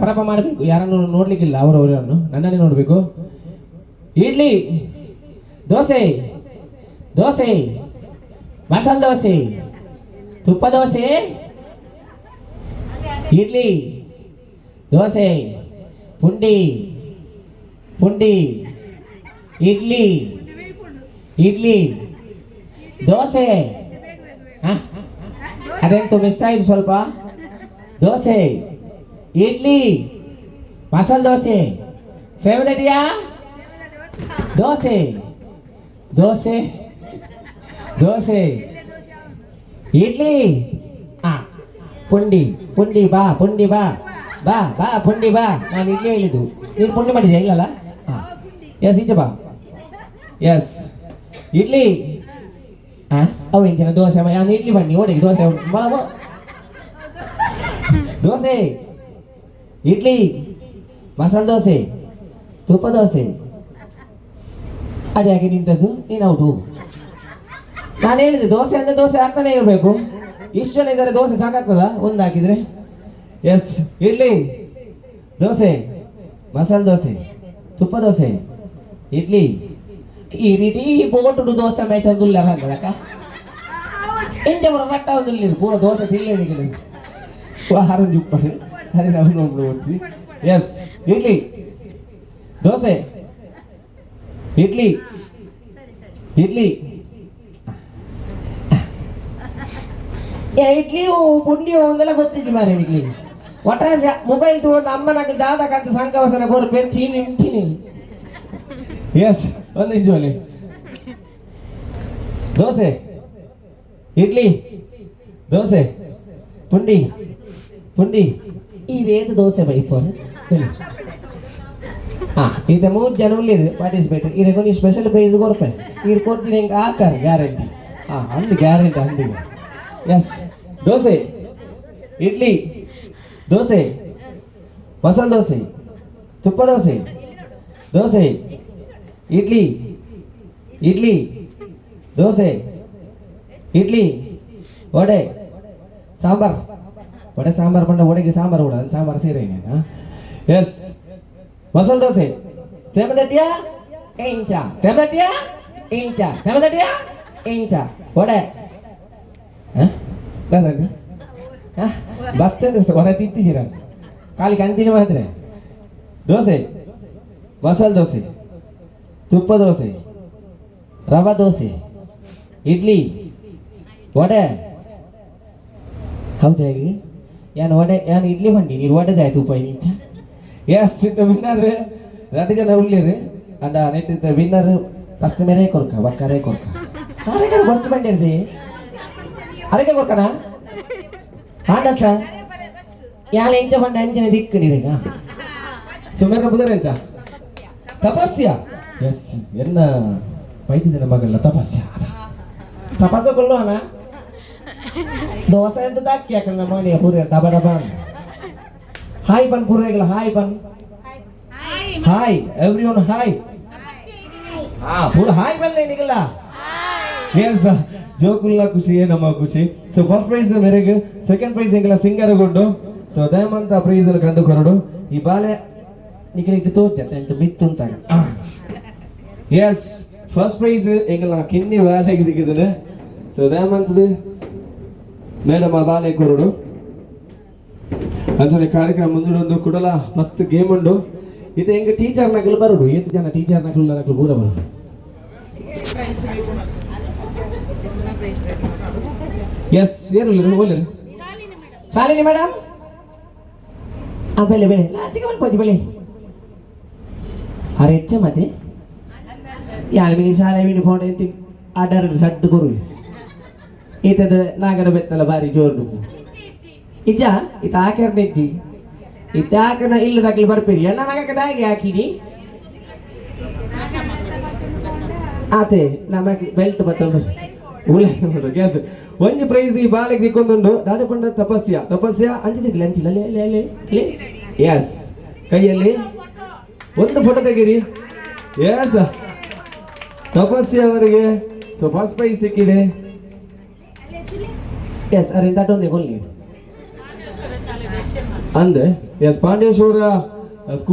ಪ್ರಾರಂಭ ಮಾಡಬೇಕು. ಯಾರನ್ನು ನೋಡ್ಲಿಕ್ಕಿಲ್ಲ, ಅವರವರನ್ನು ನನ್ನನ್ನೇ ನೋಡಬೇಕು. ಇಡ್ಲಿ, ದೋಸೆ, ದೋಸೆ, ಮಸಾಲೆ ದೋಸೆ, ತುಪ್ಪ ದೋಸೆ, ಇಡ್ಲಿ, ದೋಸೆ, ಪುಂಡಿ, ಪುಂಡಿ, ಇಡ್ಲಿ, ಇಡ್ಲಿ, ದೋಸೆ. ಅದೆಂತೂ ಮಿಸ್ ಆಯ್ತು ಸ್ವಲ್ಪ. ದೋಸೆ, ಇಡ್ಲಿ, ಮಸಾಲೆ ದೋಸೆ, ಸೇವದಡಿಯಾ, ದೋಸೆ, ದೋಸೆ, ದೋಸೆ, ಇಡ್ಲಿ, ಪುಂಡಿ, ಪುಂಡಿ ಬಾ, ಪುಂಡಿ ಬಾ, ಬಾ ಬಾ ಪುಂಡಿ ಬಾ. ನಾನು ಇಡ್ಲಿ ಹೇಳಿದ್ದು, ನೀನು ಪುಂಡಿ ಮಾಡಿದ್ಯಾ? ಇಲ್ಲಲ್ಲ. ಎಸ್ ಈಚೆ ಬಾ. ಎಸ್ ಇಡ್ಲಿ. ಅವು ಇಂಚಿನ ದೋಸೆ. ನಾನು ಇಡ್ಲಿ ಬನ್ನಿ ಓಡಿಗೆ ದೋಸೆ ದೋಸೆ, ಇಡ್ಲಿ, ಮಸಾಲೆ ದೋಸೆ, ತುಪ್ಪ ದೋಸೆ. ಅದು ಯಾಕೆ ನಿಂತದ್ದು? ನೀನು ಔಟು. ನಾನು ಹೇಳಿದೆ ದೋಸೆ ಅಂದರೆ ದೋಸೆ ಆಗ್ತಾನೆ ಇರಬೇಕು. ಇಷ್ಟು ಜನ ಇದ್ದಾರೆ, ದೋಸೆ ಸಾಕಾಗ್ತದ ಒಂದು ಹಾಕಿದರೆ? ಎಸ್ ಇಡ್ಲಿ, ದೋಸೆ, ಮಸಾಲೆ ದೋಸೆ, ತುಪ್ಪ ದೋಸೆ, ಇಡ್ಲಿ. ಈ ರೀತಿ ಬೋಟುಡು ದೋಸೆ ಮೇಟಂದುಲ್ಲ ಹಾಕಲಕ್ಕ ಇಂಜೆ ಬರೋ ರಟ್ಟ ಒಂದು ಪೂರ ದೋಸೆ ತಿಳ್ಳಿ ಆಹಾರ ಚುಪ್ಪಿ ಅದೇ ನಾವು ನೋಡ್ಬೋದು. ಎಸ್ ಇಡ್ಲಿ, ದೋಸೆ, ಇಡ್ಲಿ, ಇಡ್ಲಿ, ಇಡ್ಲಿಯು ಪುಂಡಿಯು ಒಂದೆಲ್ಲ ಗೊತ್ತಿದ್ದು ಮಾರೆ. ಇಡ್ಲಿ ಒಟ್ಟ ಮೊಬೈಲ್ ತಗೊಂಡು ಅಮ್ಮನಾಗ ದಾದಕ್ಕಂತ ಸಂಕವಸನ ಗೋರು ಬೆರ್ತೀನಿ ಇಂತೀನಿ. ಎಸ್ ಒಂದು ಇಂಚುವಲ್ಲಿ ದೋಸೆ, ಇಡ್ಲಿ, ದೋಸೆ, ಪುಂಡಿ, ಪುಂಡಿ. ಈ ರೇದು ದೋಸೆ ಬೈಫೋನ್ ಇದು 3 ಜನ ಉಳ್ಳಿರು ಪಾರ್ಟಿಸಿಪೇಟ್. ಇದಕ್ಕೆ ನೀವು ಸ್ಪೆಷಲ್ ಪ್ರೈಸ್ ಕೊಡ್ಪೆ. ಇದು ಕೊಡ್ತೀನಿ ಹಿಂಗೆ ಹಾಕಾರೆ ಗ್ಯಾರಂಟಿ. ಅಂದು ಗ್ಯಾರಂಟಿ ಅಂದಿಗೆ. ಎಸ್ ದೋಸೆ, ಇಡ್ಲಿ, ದೋಸೆ, ಮಸಾಲೆ ದೋಸೆ, ತುಪ್ಪ ದೋಸೆ, ದೋಸೆ, ಇಡ್ಲಿ, ಇಡ್ಲಿ, ದೋಸೆ, ಇಡ್ಲಿ, ವಡೆ, ಸಾಂಬಾರ್. ವಡೆ ಸಾಂಬಾರು ಬಂದ ಒಡೆಗೆ ಸಾಂಬಾರು ಕೂಡ ಸಾಂಬಾರು ಸೇರಿ. ಎಸ್ ಮಸಾಲೆ ದೋಸೆ, ಸೇಮದಟ್ಟಿಯಾ ಇಂಚ, ಸೇಮದಟ್ಟಿಯಾ ಇಂಚ, ಸೇಮದಟ್ಟಿಯಾ ಇಂಚ, ವಡೆ. ಬರ್ತದೆ ಹೊರ ತಿಂತಿದ್ದೀರ ಖಾಲಿ ಕಂಟಿನ್ಯೂ ಮಾಡಿದ್ರೆ. ದೋಸೆ, ಮಸಾಲೆ ದೋಸೆ, ತುಪ್ಪ ದೋಸೆ, ರವಾ ದೋಸೆ, ಇಡ್ಲಿ, ವಡೆ. ಹೌದು ಹೇಗೆ ಏನು ವಡೆ ಏನು ಇಡ್ಲಿ ಬಂಡಿ ನೀನು ವಡೆದಾಯ್ತು ಉಪಾಯ ನಿಂಚ. ಎಸ್ ಇತ್ತು ವಿನ್ನರ್ 2 ಜನ ಉಳ್ಳಿರಿ ಅಂಡ ನೆಟ್ಟಿದ್ದ ವಿನ್ನರ್ ಫಸ್ಟ್ ಮೇರೆ ಕೊರ್ಕ ಬಕ್ಕರೆ ಕೊರ್ಕ ಅರೆಗೆ ಗೊತ್ತು ಬಂದಿರ್ದಿ ಅರೆಗೆ ಕೊರ್ಕಣ ಆಡಕ್ಕ ಯಾಲ ಇಂಚ ಬಂಡ ಅಂಚನೆ ದಿಕ್ಕಣಿರೀಗ ಸುಮ್ಮನೆ ಬುಧರೆಂಚ ತಪಸ್ಯ. ಎಸ್ ಎನ್ನ ವೈದ್ಯದ ಮಗಳ ತಪಸ್ಯ ತಪಸ್ಸು ಕೊಲ್ಲೋಣ. ದೋಸೆ ಅಂತ ತಾಕಿ ಯಾಕಂದ್ರೆ ನಮ್ಮ ಮನೆಯ ಪೂರ ಡಬ ಡಬ. ಹಾಯ್ ಬನ್ ಪೂರೈಗಳ ಹಾಯ್ ಬನ್ ಹಾಯ್ ಎವ್ರಿ ಒನ್ ಹಾಯ್. ಪೂರ ಹಾಯ್ ಬನ್ನಿ ನಿಗಲ್ಲ. ಎಸ್ ಜೋಕುಲ್ಲ ಖುಷಿ ನಮ್ಮ ಖುಷಿ. ಸೊ ಫಸ್ಟ್ ಪ್ರೈಸ್ ಮೇರೆಗೆ ಸೆಕೆಂಡ್ ಪ್ರೈಸ್ ಎಂಗೆಲ್ಲ ಸಿಂಗರಗೊಂಡು ಸೊ ದಯಮಂತ ಪ್ರೈಸ್ ಅನ್ನು ಕಂಡುಕೊಂಡು ಈ ಬಾಲೆ ನಿಗಳಿಗೆ ತೋಚಂತ ಬಿತ್ತು ಅಂತ. ಎಸ್ ಫಸ್ಟ್ ಪ್ರೈಸ್ ಎಂಗೆಲ್ಲ ಕಿನ್ನಿ ಬಾಲೆಗೆ ದಿಗಿದ್ದಾನೆ. ಸೊ ದಯಮಂತದು ಮೇಡಮ್ ಆ ಬಾಲೆ ಕೊರಡು ಅಂಚನೆ ಕಾರ್ಯಕ್ರಮ ಮುಂದೊಂದು ಕೊಡಲ ಮಸ್ತ್ ಗೇಮ್ ಉಂಡು. ಇದು ಹೆಂಗೆ ಟೀಚರ್ ನಕಲು ಬರುಡು 7 ಜನ ಟೀಚರ್ ನಕಲು ಪೂರ ಬರುಡು. ಎಸ್ ಏನು ಓಲಿ ಶಾಲಿನಿ ಮೇಡಮ್ ಬೆಲೆ ಬೆಲೆ ನಾಚಿಕೆ ಮಾಡ್ಬೋದು ಬೆಲೆ ಅರೆ ಹೆಚ್ಚ ಮತ್ತೆ ಯಾರು ಮಿನಿ ಶಾಲೆ ಯೂನಿಫಾರ್ಮ್ ಎಂತ ಆರ್ಡರ್ ಸಡ್ಡು ಕೊರು ಈತದ ನಾಗರ ಬೆತ್ತಲ್ಲ ಬಾರಿ ಜೋರು ಇಜ್ಜ ಈತ ಹಾಕ್ಯಾರ ಇದ್ದಿ ಈತ ಹಾಕನ ಇಲ್ಲದಾಗ್ಲಿ ಬರ್ಬೇಡಿ ಎಲ್ಲ ಮಗಕ್ಕೆ ಹಾಗೆ ಹಾಕಿನಿ ಆತೆ ನಮಗೆ ಬೆಲ್ಟ್ ಬತ್ತೊಂದು ಉಳ್ಳ ಗ್ಯಾಸ್ ಒಂದು ಪ್ರೈಸ್ ಈ ಬಾಲೆಗೆ ದಿಕ್ಕೊಂದುಂಡು ರಾಜಪಂಡ ತಪಸ್ಯ ತಪಸ್ಯ ಅಂಚಿದಿಲ್ಲ ಅಂಚಿಲ್ಲ ಎಸ್ ಕೈಯಲ್ಲಿ ಒಂದು ಫೋಟೋ ತೆಗೀರಿ. ಎಸ್ ತಪಸ್ಯ ಅವರಿಗೆ ಸೊ ಫಸ್ಟ್ ಪ್ರೈಸ್ ಸಿಕ್ಕಿದೆ. ಎಸ್ ಅರೆ ದಟ್ ಒಂದೇ ಕೊಲ್ಲಿ ಅಂದೆ ಎಸ್ ಪಾಂಡೇಶ್ವರ ಸ್ಕೂಲ್